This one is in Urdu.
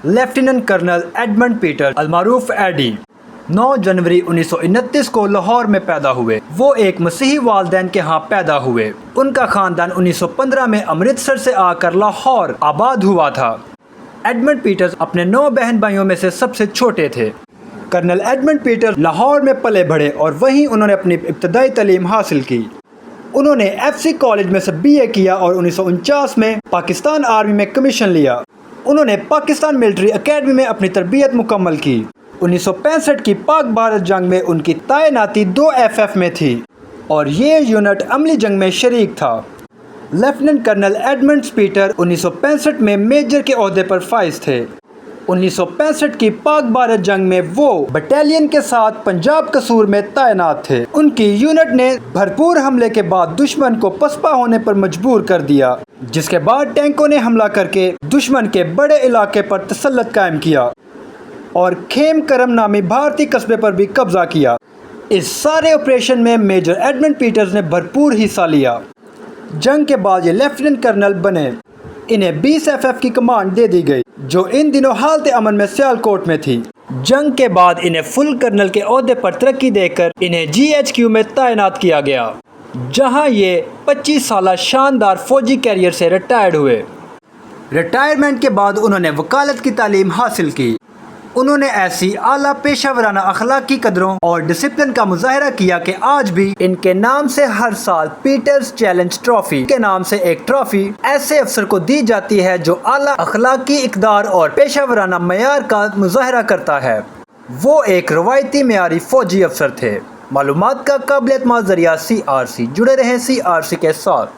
لیفٹیننٹ کرنل ایڈمنڈ پیٹر المعروف ایڈی 9 جنوری 1929 کو لاہور میں پیدا ہوئے۔ وہ ایک مسیحی والدین کے ہاں پیدا ہوئے۔ ان کا خاندان 1915 میں امرتسر سے آ کر لاہور آباد ہوا تھا۔ ایڈمنڈ پیٹرز اپنے 9 بہن بھائیوں میں سے سب سے چھوٹے تھے۔ کرنل ایڈمنڈ پیٹر لاہور میں پلے بڑھے اور وہیں انہوں نے اپنی ابتدائی تعلیم حاصل کی۔ انہوں نے FC کالج میں سے BA کیا اور 1949 میں پاکستان آرمی میں کمیشن لیا۔ انہوں نے پاکستان ملٹری اکیڈمی میں اپنی تربیت مکمل کی۔ 1965 کی پاک بھارت جنگ میں ان کی تعیناتی 2 FF میں تھی اور یہ یونٹ عملی جنگ میں شریک تھا۔ لیفٹیننٹ کرنل ایڈمنڈ پیٹر 1965 میں میجر کے عہدے پر فائز تھے۔ 1965 کی پاک بھارت جنگ میں وہ بٹالین کے ساتھ پنجاب قصور میں تعینات تھے۔ ان کی یونٹ نے بھرپور حملے کے بعد دشمن کو پسپا ہونے پر مجبور کر دیا، جس کے بعد ٹینکوں نے حملہ کر کے دشمن کے بڑے علاقے پر تسلط قائم کیا اور کھیم کرم نامی بھارتی قصبے پر بھی قبضہ کیا۔ اس سارے آپریشن میں میجر ایڈمنڈ پیٹرز نے بھرپور حصہ لیا۔ جنگ کے بعد یہ لیفٹیننٹ کرنل بنے۔ انہیں 20 FF کی کمانڈ دے دی گئی، جو ان دنوں حالت امن میں سیالکوٹ میں تھی۔ جنگ کے بعد انہیں فل کرنل کے عہدے پر ترقی دے کر انہیں GHQ میں تعینات کیا گیا، جہاں یہ 25 سالہ شاندار فوجی کیریئر سے ریٹائرڈ ہوئے۔ ریٹائرمنٹ کے بعد انہوں نے وکالت کی تعلیم حاصل کی۔ انہوں نے ایسی اعلیٰ پیشہ ورانہ اخلاقی قدروں اور ڈسپلن کا مظاہرہ کیا کہ آج بھی ان کے نام سے ہر سال پیٹرز چیلنج ٹرافی کے نام سے ایک ٹرافی ایسے افسر کو دی جاتی ہے جو اعلیٰ اخلاقی اقدار اور پیشہ ورانہ معیار کا مظاہرہ کرتا ہے۔ وہ ایک روایتی معیاری فوجی افسر تھے۔ معلومات کا قابل اعتماد ذریعہ CRC۔ جڑے رہیں CRC کے ساتھ۔